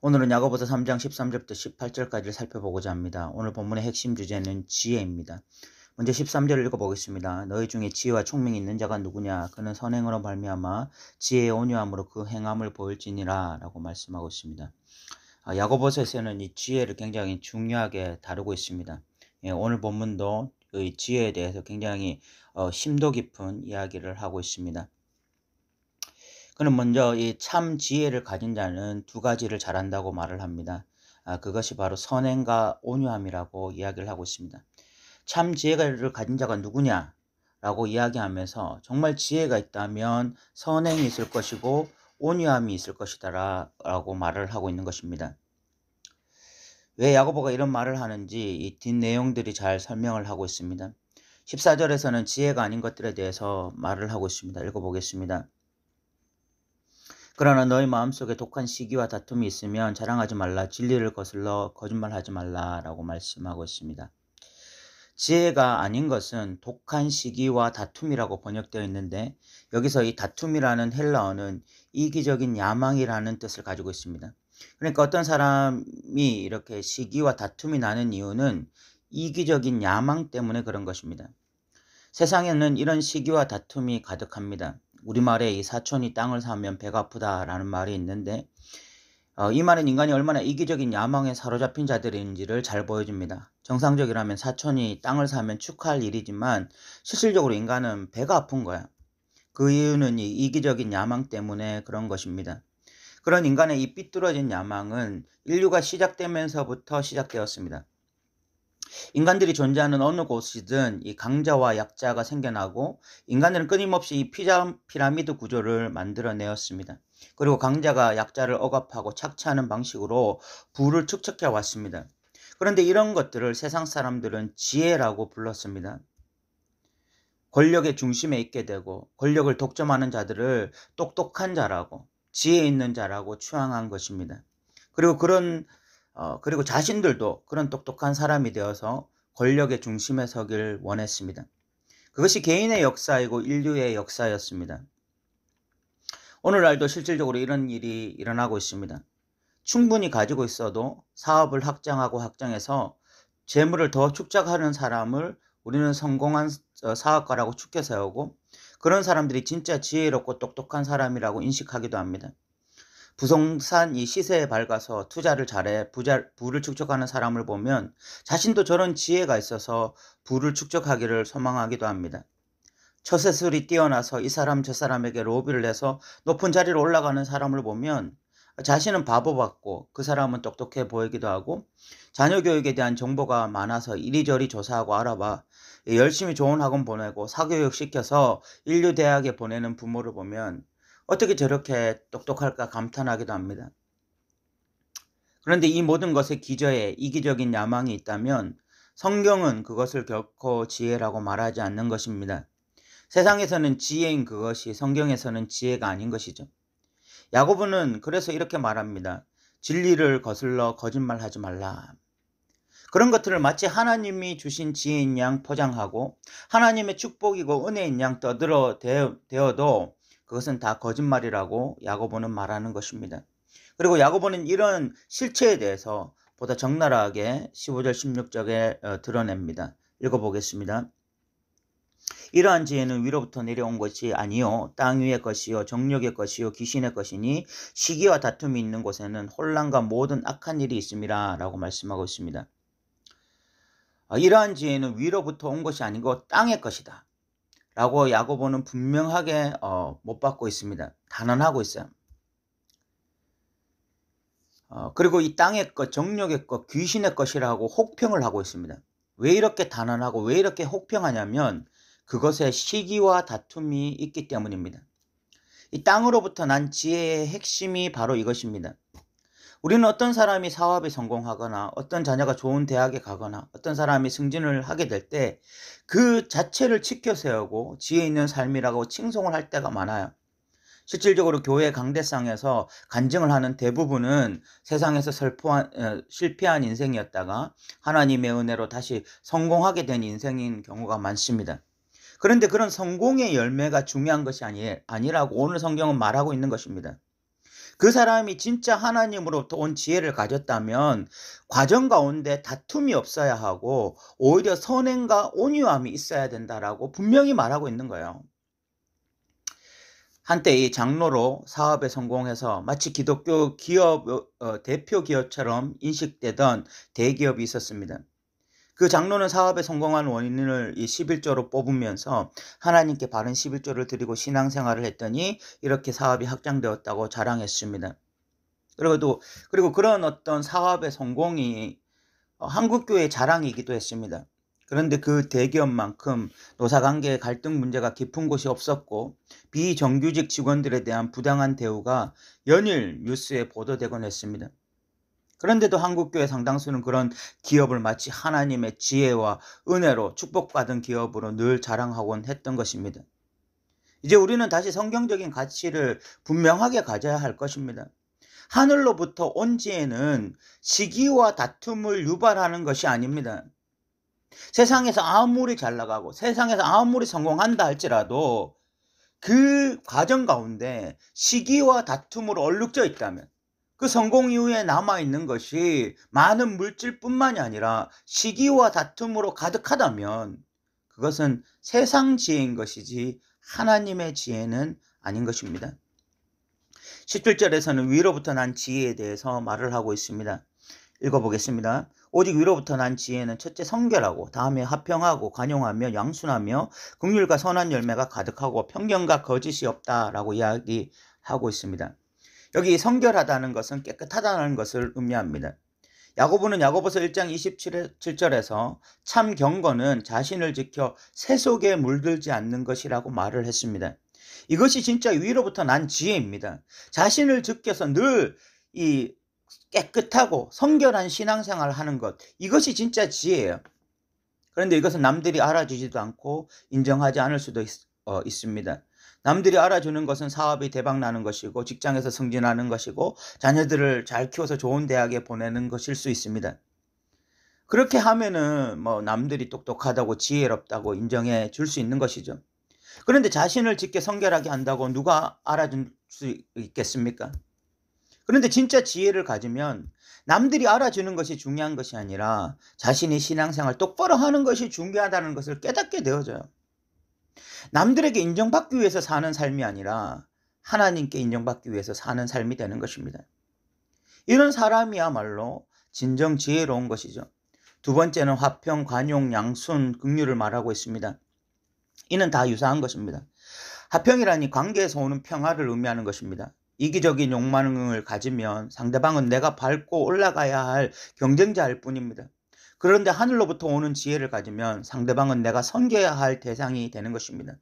오늘은 야고보서 3장 13절부터 18절까지를 살펴보고자 합니다. 오늘 본문의 핵심 주제는 지혜입니다. 먼저 13절을 읽어보겠습니다. 너희 중에 지혜와 총명이 있는 자가 누구냐? 그는 선행으로 말미암아 지혜의 온유함으로 그 행함을 보일지니라 라고 말씀하고 있습니다. 야고보서에서는 이 지혜를 굉장히 중요하게 다루고 있습니다. 오늘 본문도 이 지혜에 대해서 굉장히 심도 깊은 이야기를 하고 있습니다. 그는 먼저 이 참 지혜를 가진 자는 두 가지를 잘한다고 말을 합니다. 그것이 바로 선행과 온유함이라고 이야기를 하고 있습니다. 참 지혜를 가진 자가 누구냐? 라고 이야기하면서 정말 지혜가 있다면 선행이 있을 것이고 온유함이 있을 것이다 라고 말을 하고 있는 것입니다. 왜 야고보가 이런 말을 하는지 이 뒷내용들이 잘 설명을 하고 있습니다. 14절에서는 지혜가 아닌 것들에 대해서 말을 하고 있습니다. 읽어보겠습니다. 그러나 너희 마음속에 독한 시기와 다툼이 있으면 자랑하지 말라. 진리를 거슬러 거짓말하지 말라 라고 말씀하고 있습니다. 지혜가 아닌 것은 독한 시기와 다툼이라고 번역되어 있는데 여기서 이 다툼이라는 헬라어는 이기적인 야망이라는 뜻을 가지고 있습니다. 그러니까 어떤 사람이 이렇게 시기와 다툼이 나는 이유는 이기적인 야망 때문에 그런 것입니다. 세상에는 이런 시기와 다툼이 가득합니다. 우리말에 이 사촌이 땅을 사면 배가 아프다라는 말이 있는데 이 말은 인간이 얼마나 이기적인 야망에 사로잡힌 자들인지를 잘 보여줍니다. 정상적이라면 사촌이 땅을 사면 축하할 일이지만 실질적으로 인간은 배가 아픈 거야. 그 이유는 이 이기적인 야망 때문에 그런 것입니다. 그런 인간의 이 삐뚤어진 야망은 인류가 시작되면서부터 시작되었습니다. 인간들이 존재하는 어느 곳이든 이 강자와 약자가 생겨나고 인간들은 끊임없이 이 피라미드 구조를 만들어내었습니다. 그리고 강자가 약자를 억압하고 착취하는 방식으로 부를 축적해 왔습니다. 그런데 이런 것들을 세상 사람들은 지혜라고 불렀습니다. 권력의 중심에 있게 되고 권력을 독점하는 자들을 똑똑한 자라고 지혜 있는 자라고 추앙한 것입니다. 그리고 자신들도 그런 똑똑한 사람이 되어서 권력의 중심에 서길 원했습니다. 그것이 개인의 역사이고 인류의 역사였습니다. 오늘날도 실질적으로 이런 일이 일어나고 있습니다. 충분히 가지고 있어도 사업을 확장하고 확장해서 재물을 더 축적하는 사람을 우리는 성공한 사업가라고 축켜 세우고 그런 사람들이 진짜 지혜롭고 똑똑한 사람이라고 인식하기도 합니다. 부동산 이 시세에 밝아서 투자를 잘해 부를 축적하는 사람을 보면 자신도 저런 지혜가 있어서 부를 축적하기를 소망하기도 합니다. 처세술이 뛰어나서 이 사람 저 사람에게 로비를 해서 높은 자리로 올라가는 사람을 보면 자신은 바보 같고 그 사람은 똑똑해 보이기도 하고 자녀 교육에 대한 정보가 많아서 이리저리 조사하고 알아봐 열심히 좋은 학원 보내고 사교육 시켜서 인류 대학에 보내는 부모를 보면 어떻게 저렇게 똑똑할까 감탄하기도 합니다. 그런데 이 모든 것의 기저에 이기적인 야망이 있다면 성경은 그것을 결코 지혜라고 말하지 않는 것입니다. 세상에서는 지혜인 그것이 성경에서는 지혜가 아닌 것이죠. 야고보는 그래서 이렇게 말합니다. 진리를 거슬러 거짓말하지 말라. 그런 것들을 마치 하나님이 주신 지혜인 양 포장하고 하나님의 축복이고 은혜인 양 떠들어 대어도 그것은 다 거짓말이라고 야고보는 말하는 것입니다. 그리고 야고보는 이런 실체에 대해서 보다 적나라하게 15절 16절에 드러냅니다. 읽어보겠습니다. 이러한 지혜는 위로부터 내려온 것이 아니요 땅 위의 것이요 정욕의 것이요 귀신의 것이니 시기와 다툼이 있는 곳에는 혼란과 모든 악한 일이 있음이라 라고 말씀하고 있습니다. 이러한 지혜는 위로부터 온 것이 아니고 땅의 것이다 라고 야고보는 분명하게 못 받고 있습니다. 단언하고 있어요. 그리고 이 땅의 것, 정욕의 것, 귀신의 것이라고 혹평을 하고 있습니다. 왜 이렇게 단언하고 왜 이렇게 혹평하냐면 그것에 시기와 다툼이 있기 때문입니다. 이 땅으로부터 난 지혜의 핵심이 바로 이것입니다. 우리는 어떤 사람이 사업에 성공하거나 어떤 자녀가 좋은 대학에 가거나 어떤 사람이 승진을 하게 될 때 그 자체를 지켜 세우고 지혜 있는 삶이라고 칭송을 할 때가 많아요. 실질적으로 교회 강대상에서 간증을 하는 대부분은 세상에서 실패한 인생이었다가 하나님의 은혜로 다시 성공하게 된 인생인 경우가 많습니다. 그런데 그런 성공의 열매가 중요한 것이 아니라고 오늘 성경은 말하고 있는 것입니다. 그 사람이 진짜 하나님으로부터 온 지혜를 가졌다면 과정 가운데 다툼이 없어야 하고 오히려 선행과 온유함이 있어야 된다라고 분명히 말하고 있는 거예요. 한때 이 장로로 사업에 성공해서 마치 기독교 기업 대표 기업처럼 인식되던 대기업이 있었습니다. 그 장로는 사업에 성공한 원인을 이 11조로 뽑으면서 하나님께 바른 11조를 드리고 신앙생활을 했더니 이렇게 사업이 확장되었다고 자랑했습니다. 그리고 그런 어떤 사업의 성공이 한국교회의 자랑이기도 했습니다. 그런데 그 대기업만큼 노사관계의 갈등 문제가 깊은 곳이 없었고 비정규직 직원들에 대한 부당한 대우가 연일 뉴스에 보도되곤 했습니다. 그런데도 한국교회 상당수는 그런 기업을 마치 하나님의 지혜와 은혜로 축복받은 기업으로 늘 자랑하곤 했던 것입니다. 이제 우리는 다시 성경적인 가치를 분명하게 가져야 할 것입니다. 하늘로부터 온 지혜는 시기와 다툼을 유발하는 것이 아닙니다. 세상에서 아무리 잘 나가고 세상에서 아무리 성공한다 할지라도 그 과정 가운데 시기와 다툼으로 얼룩져 있다면 그 성공 이후에 남아있는 것이 많은 물질뿐만이 아니라 시기와 다툼으로 가득하다면 그것은 세상 지혜인 것이지 하나님의 지혜는 아닌 것입니다. 17절에서는 위로부터 난 지혜에 대해서 말을 하고 있습니다. 읽어보겠습니다. 오직 위로부터 난 지혜는 첫째 성결하고 다음에 화평하고 관용하며 양순하며 긍휼과 선한 열매가 가득하고 편견과 거짓이 없다라고 이야기하고 있습니다. 여기 성결하다는 것은 깨끗하다는 것을 의미합니다. 야고보는 야고보서 1장 27절에서 참 경건은 자신을 지켜 새 속에 물들지 않는 것이라고 말을 했습니다. 이것이 진짜 위로부터 난 지혜입니다. 자신을 지켜서 늘 이 깨끗하고 성결한 신앙생활을 하는 것, 이것이 진짜 지혜예요. 그런데 이것은 남들이 알아주지도 않고 인정하지 않을 수도 있습니다. 남들이 알아주는 것은 사업이 대박나는 것이고 직장에서 승진하는 것이고 자녀들을 잘 키워서 좋은 대학에 보내는 것일 수 있습니다. 그렇게 하면은 남들이 똑똑하다고 지혜롭다고 인정해 줄 수 있는 것이죠. 그런데 자신을 지켜 성결하게 한다고 누가 알아줄 수 있겠습니까? 그런데 진짜 지혜를 가지면 남들이 알아주는 것이 중요한 것이 아니라 자신이 신앙생활 똑바로 하는 것이 중요하다는 것을 깨닫게 되어져요. 남들에게 인정받기 위해서 사는 삶이 아니라 하나님께 인정받기 위해서 사는 삶이 되는 것입니다. 이런 사람이야말로 진정 지혜로운 것이죠. 두 번째는 화평, 관용, 양순, 긍휼을 말하고 있습니다. 이는 다 유사한 것입니다. 화평이라니 관계에서 오는 평화를 의미하는 것입니다. 이기적인 욕망을 가지면 상대방은 내가 밟고 올라가야 할 경쟁자일 뿐입니다. 그런데 하늘로부터 오는 지혜를 가지면 상대방은 내가 섬겨야 할 대상이 되는 것입니다.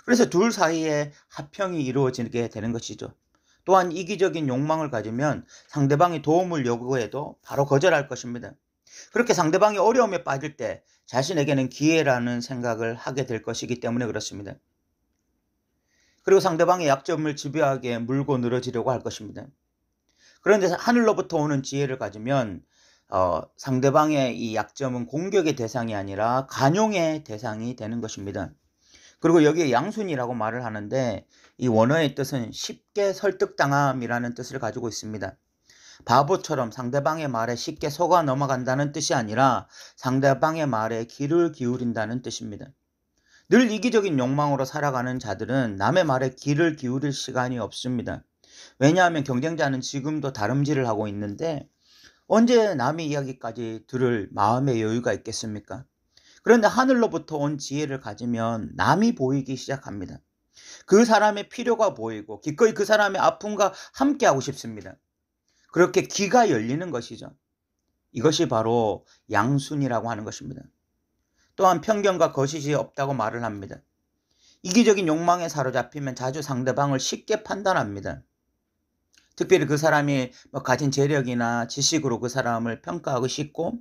그래서 둘 사이에 화평이 이루어지게 되는 것이죠. 또한 이기적인 욕망을 가지면 상대방이 도움을 요구해도 바로 거절할 것입니다. 그렇게 상대방이 어려움에 빠질 때 자신에게는 기회라는 생각을 하게 될 것이기 때문에 그렇습니다. 그리고 상대방의 약점을 집요하게 물고 늘어지려고 할 것입니다. 그런데 하늘로부터 오는 지혜를 가지면 상대방의 이 약점은 공격의 대상이 아니라 관용의 대상이 되는 것입니다. 그리고 여기에 양순이라고 말을 하는데 이 원어의 뜻은 쉽게 설득당함이라는 뜻을 가지고 있습니다. 바보처럼 상대방의 말에 쉽게 속아 넘어간다는 뜻이 아니라 상대방의 말에 귀를 기울인다는 뜻입니다. 늘 이기적인 욕망으로 살아가는 자들은 남의 말에 귀를 기울일 시간이 없습니다. 왜냐하면 경쟁자는 지금도 다름질을 하고 있는데 언제 남의 이야기까지 들을 마음의 여유가 있겠습니까? 그런데 하늘로부터 온 지혜를 가지면 남이 보이기 시작합니다. 그 사람의 필요가 보이고 기꺼이 그 사람의 아픔과 함께하고 싶습니다. 그렇게 귀가 열리는 것이죠. 이것이 바로 양순이라고 하는 것입니다. 또한 편견과 거짓이 없다고 말을 합니다. 이기적인 욕망에 사로잡히면 자주 상대방을 쉽게 판단합니다. 특별히 그 사람이 가진 재력이나 지식으로 그 사람을 평가하고 싶고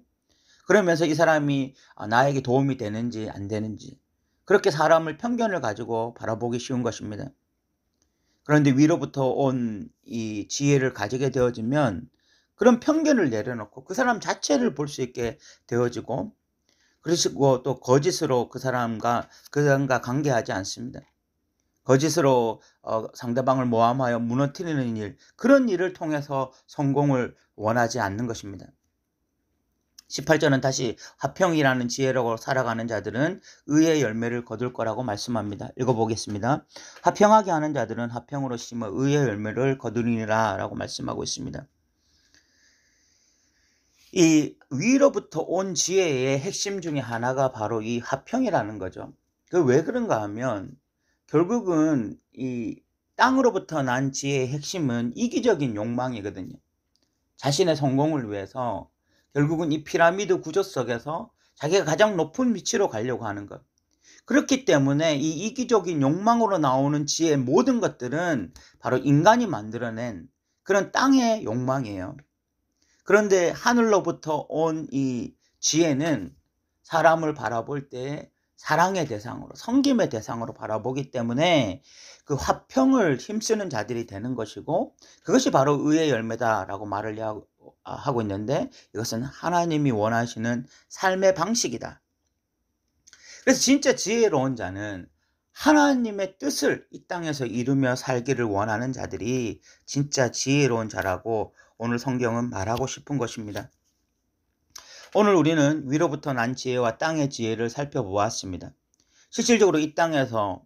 그러면서 이 사람이 나에게 도움이 되는지 안 되는지 그렇게 사람을 편견을 가지고 바라보기 쉬운 것입니다. 그런데 위로부터 온 이 지혜를 가지게 되어지면 그런 편견을 내려놓고 그 사람 자체를 볼 수 있게 되어지고 그리고 또 거짓으로 그 사람과 관계하지 않습니다. 거짓으로 상대방을 모함하여 무너뜨리는 일, 그런 일을 통해서 성공을 원하지 않는 것입니다. 18절은 다시 화평이라는 지혜로 살아가는 자들은 의의 열매를 거둘 거라고 말씀합니다. 읽어보겠습니다. 화평하게 하는 자들은 화평으로 심어 의의 열매를 거두리라 라고 말씀하고 있습니다. 이 위로부터 온 지혜의 핵심 중에 하나가 바로 이 화평이라는 거죠. 그 왜 그런가 하면 결국은 이 땅으로부터 난 지혜의 핵심은 이기적인 욕망이거든요. 자신의 성공을 위해서 결국은 이 피라미드 구조 속에서 자기가 가장 높은 위치로 가려고 하는 것. 그렇기 때문에 이 이기적인 욕망으로 나오는 지혜의 모든 것들은 바로 인간이 만들어낸 그런 땅의 욕망이에요. 그런데 하늘로부터 온 이 지혜는 사람을 바라볼 때 사랑의 대상으로, 섬김의 대상으로 바라보기 때문에 그 화평을 힘쓰는 자들이 되는 것이고, 그것이 바로 의의 열매다라고 말을 하고 있는데, 이것은 하나님이 원하시는 삶의 방식이다. 그래서 진짜 지혜로운 자는 하나님의 뜻을 이 땅에서 이루며 살기를 원하는 자들이 진짜 지혜로운 자라고 오늘 성경은 말하고 싶은 것입니다. 오늘 우리는 위로부터 난 지혜와 땅의 지혜를 살펴보았습니다. 실질적으로 이 땅에서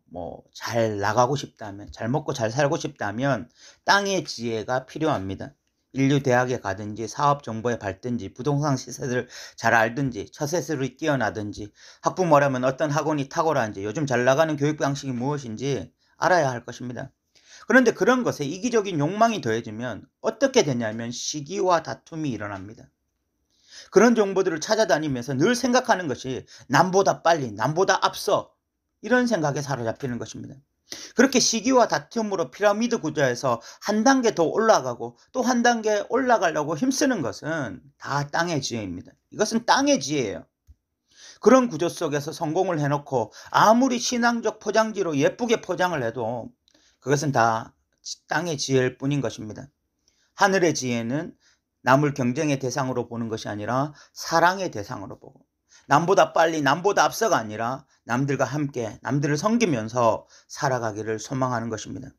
잘 나가고 싶다면, 잘 먹고 잘 살고 싶다면 땅의 지혜가 필요합니다. 인류 대학에 가든지 사업 정보에 밟든지 부동산 시세를 잘 알든지 처세술이 뛰어나든지 학부모라면 어떤 학원이 탁월한지 요즘 잘 나가는 교육 방식이 무엇인지 알아야 할 것입니다. 그런데 그런 것에 이기적인 욕망이 더해지면 어떻게 되냐면 시기와 다툼이 일어납니다. 그런 정보들을 찾아다니면서 늘 생각하는 것이 남보다 빨리, 남보다 앞서, 이런 생각에 사로잡히는 것입니다. 그렇게 시기와 다툼으로 피라미드 구조에서 한 단계 더 올라가고 또 한 단계 올라가려고 힘쓰는 것은 다 땅의 지혜입니다. 이것은 땅의 지혜예요. 그런 구조 속에서 성공을 해놓고 아무리 신앙적 포장지로 예쁘게 포장을 해도 그것은 다 땅의 지혜일 뿐인 것입니다. 하늘의 지혜는 남을 경쟁의 대상으로 보는 것이 아니라 사랑의 대상으로 보고, 남보다 빨리, 남보다 앞서가 아니라 남들과 함께, 남들을 섬기면서 살아가기를 소망하는 것입니다.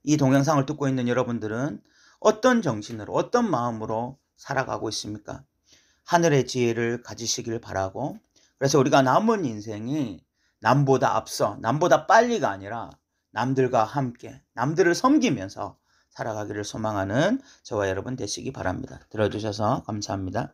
이 동영상을 듣고 있는 여러분들은 어떤 정신으로, 어떤 마음으로 살아가고 있습니까? 하늘의 지혜를 가지시길 바라고, 그래서 우리가 남은 인생이 남보다 앞서, 남보다 빨리가 아니라 남들과 함께, 남들을 섬기면서 살아가기를 소망하는 저와 여러분 되시기 바랍니다. 들어주셔서 감사합니다.